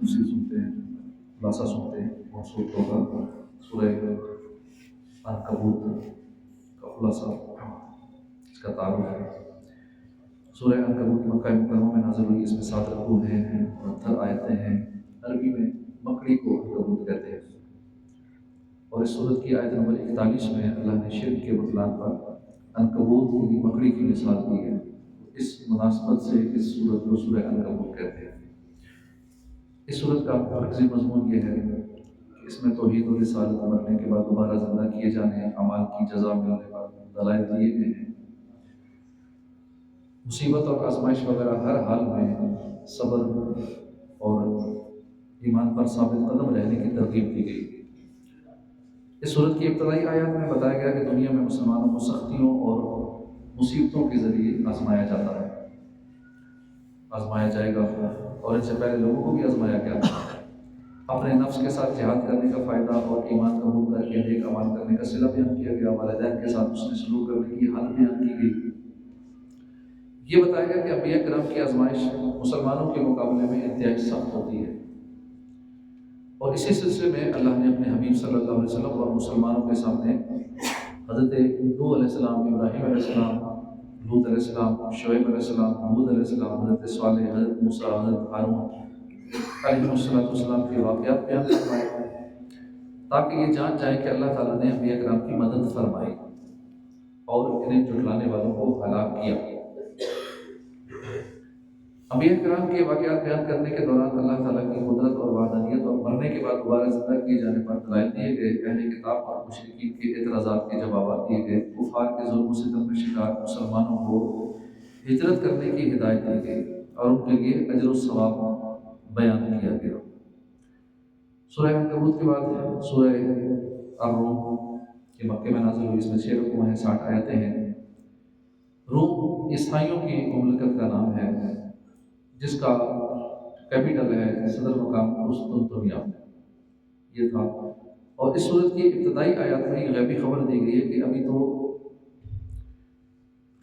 تفصیل سنتے ہیں، خلاصہ سنتے ہیں، بہت صورتوں کا سورہ عنکبوت کا خلاصہ اس کا تعارف ہے۔ سورہ عنکبوت مکہ مکرمہ میں نازل ہوئی، اس میں 7 رکوع ہیں، 69 آیتیں ہیں۔ عربی میں مکڑی کو عنکبوت کہتے ہیں، اور اس سورت کی آیت نمبر 41 میں اللہ نے شرک کے بطلان پر عنکبوت کی مکڑی کی مثال دی ہے۔ اس مناسبت سے اس سورت کو سورہ عنکبوت کہتے ہیں۔ اس سورت کا مرکزی مضمون یہ ہے کہ اس میں توحید و رسالت، مرنے کے بعد دوبارہ زندہ کیے جانے، اعمال کی جزا ملنے پر دلائل دیے گئے ہیں۔ مصیبت اور آزمائش وغیرہ ہر حال میں صبر اور ایمان پر ثابت قدم رہنے کی ترغیب دی گئی۔ اس سورت کی ابتدائی آیات میں بتایا گیا کہ دنیا میں مسلمانوں کو سختیوں اور مصیبتوں کے ذریعے آزمایا جاتا ہے، آزمایا جائے گا، اور ان سے پہلے لوگوں کو بھی آزمایا گیا تھا۔ اپنے نفس کے ساتھ جہاد کرنے کا فائدہ اور ایمان قبول کر کے نیک اعمال کرنے کا صلہ بیان کیا گیا، والدین کے ساتھ حسن سلوک کرنے کی حد بیان کی گئی۔ یہ بتایا گیا کہ انبیاء کرام کی آزمائش مسلمانوں کے مقابلے میں انتہائی سخت ہوتی ہے، اور اسی سلسلے میں اللہ نے اپنے حبیب صلی اللہ علیہ وسلم اور مسلمانوں کے سامنے حضرت نوح علیہ السلام، ابراہیم علیہ السلام، لوط علیہ السلام، شعیب علیہ السلام، حود علیہ السلام، حضرت صالح، حضرت موسیٰ، حضرت ہارون علیہ السلام کے واقعات بیان فرمائے، تاکہ یہ جان جائیں کہ اللہ تعالیٰ نے انبیاء کرام کی مدد فرمائی اور انہیں جھٹلانے والوں کو ہلاک کیا۔ انبیاء کرام کے واقعات بیان کرنے کے دوران اللہ تعالیٰ کی قدرت اور وحدانیت اور مرنے کے بعد دوبارہ زندہ کیے جانے پر دلائل دیے گئے، اہل کتاب اور مشرکین کے اعتراضات کے جوابات دیے گئے، کفار کے ظلم و ستم میں شکار مسلمانوں کو ہجرت کرنے کی ہدایت دی گئی، اور ان کے لیے اجر و ثواب بیان کیا گیا۔ سورہ عنکبوت کے بعد سورہ الروم یہ مکے میں نازل ہوئی، اس میں 6 رکوع ہیں، 60 آیتیں ہیں۔ روم عیسائیوں کی مملکت کا نام ہے، جس کا کیپٹل ہے، صدر مقام قسطنطنیہ یہ تھا۔ اور اس صورت کی ابتدائی آیات میں یہ غیبی خبر دی گئی ہے کہ ابھی تو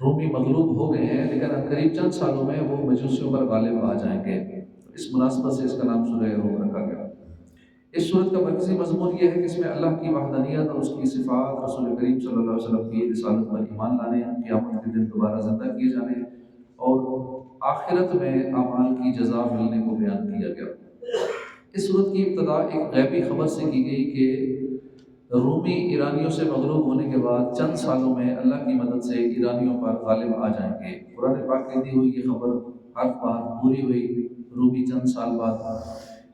رومی مغلوب ہو گئے ہیں، لیکن قریب چند سالوں میں وہ مجوسیوں پر غالب آ جائیں گے۔ اس مناسبت سے اس کا نام سورہ روم رکھا گیا۔ اس صورت کا مرکزی مضمون یہ ہے کہ اس میں اللہ کی وحدانیت اور اس کی صفات، رسول کریم صلی اللہ علیہ وسلم کی رسالت پر ایمان لانے، قیامت کے دن دوبارہ زندہ کیے جانے اور آخرت میں اعمال کی جزا ملنے کو بیان کیا گیا۔ اس صورت کی ابتدا ایک غیبی خبر سے کی گئی کہ رومی ایرانیوں سے مغلوب ہونے کے بعد چند سالوں میں اللہ کی مدد سے ایرانیوں پر غالب آ جائیں گے۔ قرآن پاک کی دی ہوئی یہ خبر حرف بار پوری ہوئی۔ رومی چند سال بعد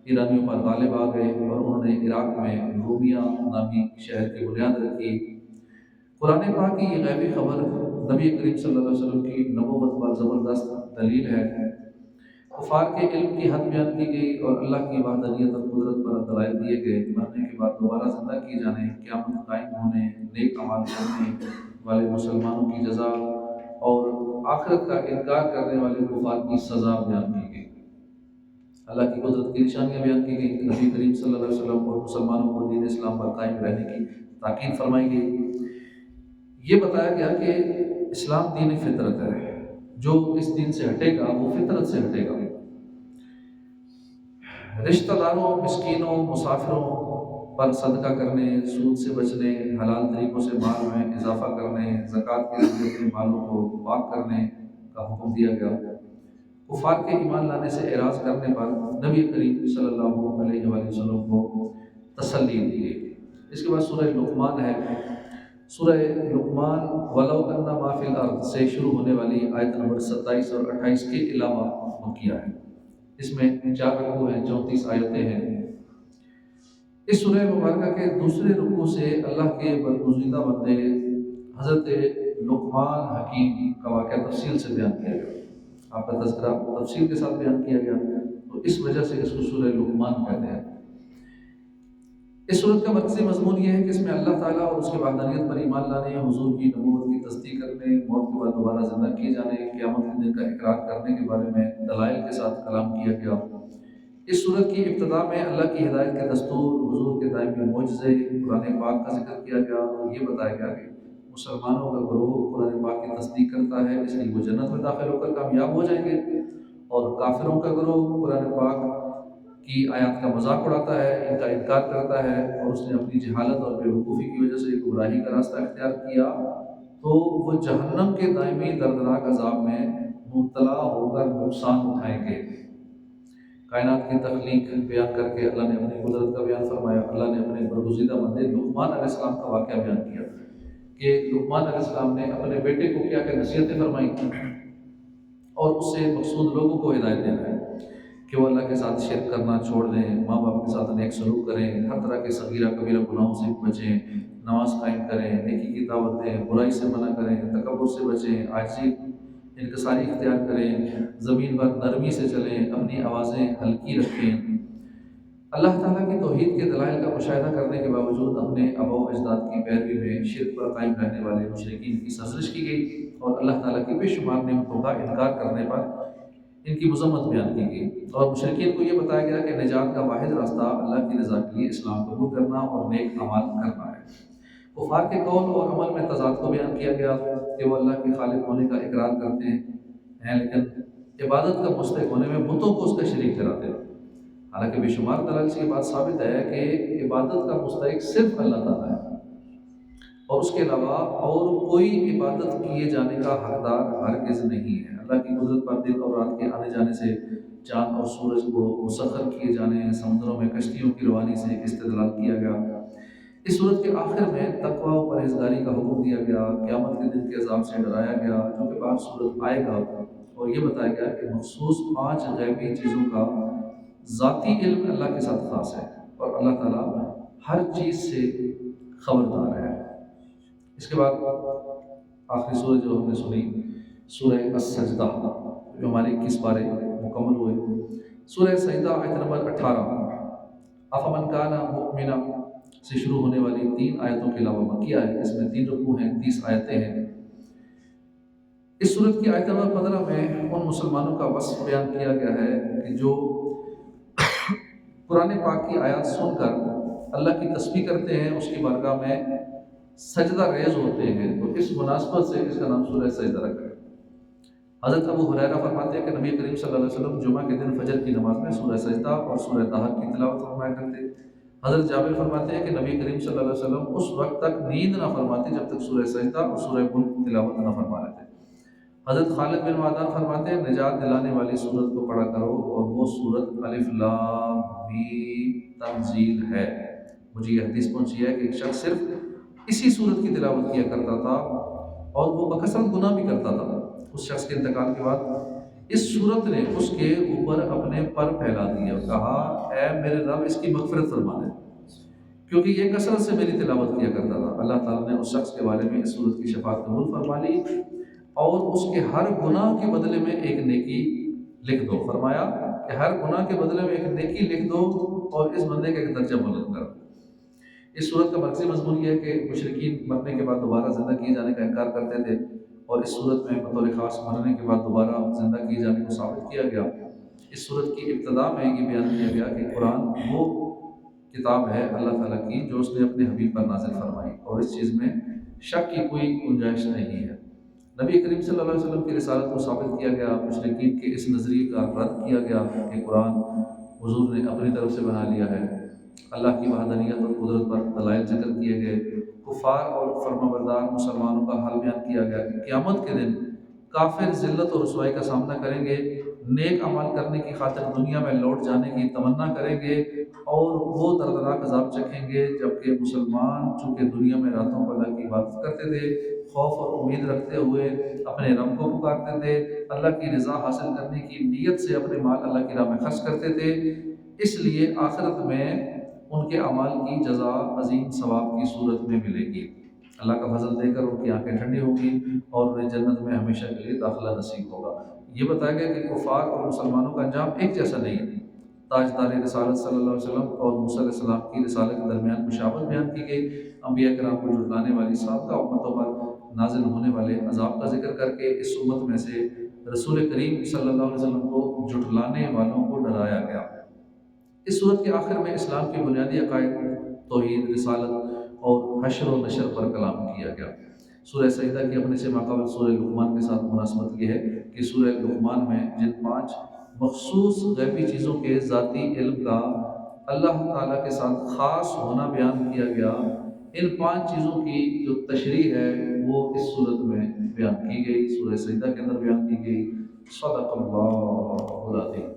ایرانیوں پر غالب آ گئے اور انہوں نے عراق میں رومیہ نامی شہر کی بنیاد رکھی۔ قرآن پاک کی یہ غیبی خبر نبی کریم صلی اللہ علیہ وسلم کی نبوت پر زبردست دلیل ہے۔ کفار کے علم کی حد بیان کی گئی اور اللہ کی وحدانیت اور قدرت پر دلائل دیے گئے۔ مرنے کے بعد دوبارہ زندہ کیے جانے، قیامت قائم ہونے، نیک اعمال کرنے والے مسلمانوں کی جزا اور آخرت کا انکار کرنے والے کفار کی سزا بیان کی گئی۔ اللہ کی قدرت کی نشانیاں بیان کی گئی، نبی کریم صلی اللہ علیہ وسلم اور مسلمانوں کو دین اسلام پر قائم رہنے کی تاکید فرمائی گئی۔ یہ بتایا گیا کہ اسلام دین فطرت ہے، جو اس دین سے ہٹے گا وہ فطرت سے ہٹے گا۔ رشتہ داروں، مسکینوں، مسافروں پر صدقہ کرنے، سود سے بچنے، حلال طریقوں سے مال میں اضافہ کرنے، زکوٰۃ کے ذریعے اپنے مالوں کو پاک کرنے کا حکم دیا گیا۔ کفار کے ایمان لانے سے اعراض کرنے پر نبی کریم صلی اللہ علیہ وآلہ وسلم کو تسلی دی گئی۔ اس کے بعد سورہ لقمان ہے۔ سورہ لقمان وَلَوْ أَنَّ مَا فِي الْأَرْضِ سے شروع ہونے والی آیت نمبر 27 اور 28 کے علاوہ مکیہ ہے۔ اس میں 4 رکوع ہیں، 34 آیتیں ہیں۔ اس سورہ مبارکہ کے دوسرے رکوع سے اللہ کے برگزیدہ بندے حضرت لقمان حکیم کا واقعہ تفصیل سے بیان کیا گیا۔ آپ کا تذکرہ تفصیل کے ساتھ بیان کیا گیا، تو اس وجہ سے اس کو سورہ لقمان کہتے ہیں۔ اس سورت کا مرکزی مضمون یہ ہے کہ اس میں اللہ تعالیٰ اور اس کی وحدانیت پر ایمان لانے، حضور کی نبوت کی تصدیق کرنے، موت کے بعد دوبارہ زندہ کیے جانے، قیامت کے دن کا اقرار کرنے کے بارے میں دلائل کے ساتھ کلام کیا گیا۔ اس سورت کی ابتدا میں اللہ کی ہدایت کے دستور، حضور کے دائمی معجزے، قرآن پاک کا ذکر کیا گیا اور یہ بتایا گیا کہ مسلمانوں کا گروہ قرآن پاک کی تصدیق کرتا ہے، اس لیے وہ جنت میں داخل ہو کر کامیاب ہو جائیں گے، اور کافروں کا گروہ قرآن پاک کی آیات کا مذاق اڑاتا ہے، ان کا انکار کرتا ہے، اور اس نے اپنی جہالت اور بے وقوفی کی وجہ سے گمراہی کا راستہ اختیار کیا، تو وہ جہنم کے دائمی دردناک عذاب میں مبتلا ہو کر نقصان اٹھائیں گے۔ کائنات کی تخلیق بیان کر کے اللہ نے اپنی قدرت کا بیان فرمایا۔ اللہ نے اپنے برگزیدہ بندے لقمان علیہ السلام کا واقعہ بیان کیا کہ لقمان علیہ السلام نے اپنے بیٹے کو کیا نصیحتیں فرمائی اور اس سے مقصود لوگوں کو ہدایت دینا ہے کہ وہ اللہ کے ساتھ شرک کرنا چھوڑ دیں، ماں باپ کے ساتھ نیک سلوک کریں، ہر طرح کے صغیرہ کبیرہ گناہوں سے بچیں، نماز قائم کریں، نیکی کی دعوت دیں، برائی سے منع کریں، تکبر سے بچیں، عاجزی انکساری اختیار کریں، زمین پر نرمی سے چلیں، اپنی آوازیں ہلکی رکھیں۔ اللہ تعالیٰ کی توحید کے دلائل کا مشاہدہ کرنے کے باوجود اپنے آباء و اجداد کی پیروی میں شرک پر قائم رہنے والے مشرکین کی سرزنش کی گئی، اور اللہ تعالیٰ کی بے شمار نعمتوں کا انکار کرنے پر ان کی مذمت بیان کی گئی، اور مشرکین کو یہ بتایا گیا کہ نجات کا واحد راستہ اللہ کی رضا کے لیے اسلام قبول کرنا اور نیک اعمال کرنا ہے۔ کفار کے قول اور عمل میں تضاد کو بیان کیا گیا کہ وہ اللہ کے خالق ہونے کا اقرار کرتے ہیں لیکن عبادت کا مستحق ہونے میں بتوں کو اس کا شریک ٹھہراتے ہیں۔ حالانکہ بے شمار دلائل سے یہ بات ثابت ہے کہ عبادت کا مستحق صرف اللہ تعالیٰ ہے، اور اس کے علاوہ اور کوئی عبادت کیے جانے کا حقدار ہرگز نہیں ہے۔ اللہ کی قدرت پر دن اور رات کے آنے جانے سے، چاند اور سورج کو مسخر کیے جانے، سمندروں میں کشتیوں کی روانی سے استدلال کیا گیا۔ اس صورت کے آخر میں تقوی و پرہیزگاری کا حکم دیا گیا، قیامت کے دن کے عذاب سے ڈرایا گیا جو کہ بعد صورت آئے گا، اور یہ بتایا گیا کہ مخصوص 5 غیبی چیزوں کا ذاتی علم اللہ کے ساتھ خاص ہے، اور اللہ تعالیٰ ہر چیز سے خبردار ہے۔ اس کے بعد آخری سورہ جو ہم نے سنی، سورہ السجدہ، جو ہمارے 21 پارے مکمل ہوئے۔ سورہ سجدہ آیت نمبر 18 افمن کان مؤمنا سے شروع ہونے والی 3 آیتوں کے علاوہ مکیہ ہے۔ اس میں 3 رکوع ہیں، 30 آیتیں ہیں۔ اس سورت کی آیت نمبر 15 میں ان مسلمانوں کا وصف بیان کیا گیا ہے کہ جو قرآن پاک کی آیات سن کر اللہ کی تسبیح کرتے ہیں، اس کی بارگاہ میں سجدہ ریز ہوتے ہیں، تو اس مناسبت سے اس کا نام سورہ سجدہ رکھا ہے۔ حضرت ابو ہریرہ فرماتے ہیں کہ نبی کریم صلی اللہ علیہ وسلم جمعہ کے دن فجر کی نماز میں سورہ سجدہ اور سورہ طہر کی تلاوت فرمایا کرتے۔ حضرت جابر فرماتے ہیں کہ نبی کریم صلی اللہ علیہ وسلم اس وقت تک نیند نہ فرماتے جب تک سورہ سجدہ اور سورہ ملک کی تلاوت نہ فرما لیتے۔ حضرت خالد بن معدان فرماتے ہیں نجات دلانے والی سورت کو پڑھا کرو، اور وہ سورت الف لام میم تنزیل ہے۔ مجھے یہ حدیث پہنچی ہے کہ ایک شخص صرف اسی سورت کی تلاوت کیا کرتا تھا اور وہ بکثرت گناہ بھی کرتا تھا۔ اس شخص کے انتقال کے بعد اس سورت نے اس کے اوپر اپنے پر پھیلا دیا اور کہا اے میرے رب اس کی مغفرت فرما دے، کیونکہ یہ کثرت سے میری تلاوت کیا کرتا تھا۔ اللہ تعالیٰ نے اس شخص کے بارے میں اس سورت کی شفاعت قبول فرما لی اور اس کے ہر گناہ کے بدلے میں ایک نیکی لکھ دو۔ فرمایا کہ ہر گناہ کے بدلے میں ایک نیکی لکھ دو اور اس بندے کا ایک درجہ بلند کر۔ اس صورت کا مرکزی مضمون یہ ہے کہ مشرکین مرنے کے بعد دوبارہ زندہ کیے جانے کا انکار کرتے تھے، اور اس صورت میں بطور خاص مرنے کے بعد دوبارہ زندہ کیے جانے کو ثابت کیا گیا۔ اس صورت کی ابتدا میں یہ بیان کیا گیا کہ قرآن وہ کتاب ہے اللہ تعالیٰ کی جو اس نے اپنے حبیب پر نازل فرمائی، اور اس چیز میں شک کی کوئی گنجائش نہیں ہے۔ نبی کریم صلی اللہ علیہ وسلم کی رسالت کو ثابت کیا گیا، مشرکین کے اس نظریے کا رد کیا گیا کہ قرآن حضور نے اپنی طرف سے بنا لیا ہے۔ اللہ کی وحدانیت اور قدرت پر دلائل ذکر کیے گئے۔ کفار اور فرمانبردار مسلمانوں کا حال بیان کیا گیا کہ قیامت کے دن کافر ذلت اور رسوائی کا سامنا کریں گے، نیک عمل کرنے کی خاطر دنیا میں لوٹ جانے کی تمنا کریں گے، اور وہ دردناک عذاب چکھیں گے، جبکہ مسلمان چونکہ دنیا میں راتوں کو اللہ کی عبادت کرتے تھے، خوف اور امید رکھتے ہوئے اپنے رب کو پکارتے تھے، اللہ کی رضا حاصل کرنے کی نیت سے اپنے مال اللہ کی راہ میں خرچ کرتے تھے، اس لیے آخرت میں ان کے اعمال کی جزا عظیم ثواب کی صورت میں ملے گی۔ اللہ کا فضل دے کر ان کی آنکھیں ٹھنڈی ہوں گی اور انہیں جنت میں ہمیشہ کے لیے داخلہ نصیب ہوگا۔ یہ بتایا گیا کہ کفار اور مسلمانوں کا انجام ایک جیسا نہیں ہے۔ تاجدار رسالت صلی اللہ علیہ وسلم اور موسیٰ علیہ السلام کی رسالت کے درمیان مشابہت بیان کی گئی۔ انبیاء کرام کو جھٹلانے والی سابقہ امتوں پر نازل ہونے والے عذاب کا ذکر کر کے اس امت میں سے رسول کریم صلی اللہ علیہ وسلم کو جھٹلانے والوں کو ڈرایا گیا۔ اس صورت کے آخر میں اسلام کی بنیادی عقائد، توحید، رسالت اور حشر و نشر پر کلام کیا گیا۔ سورہ سجدہ کی اپنے سے ماقبل سورہ لقمان کے ساتھ مناسبت یہ ہے کہ سورہ لقمان میں جن 5 مخصوص غیبی چیزوں کے ذاتی علم کا اللہ تعالیٰ کے ساتھ خاص ہونا بیان کیا گیا۔ ان 5 چیزوں کی جو تشریح ہے وہ اس صورت میں بیان کی گئی، سورہ سجدہ کے اندر بیان کی گئی۔ صدق اللہ العظیم۔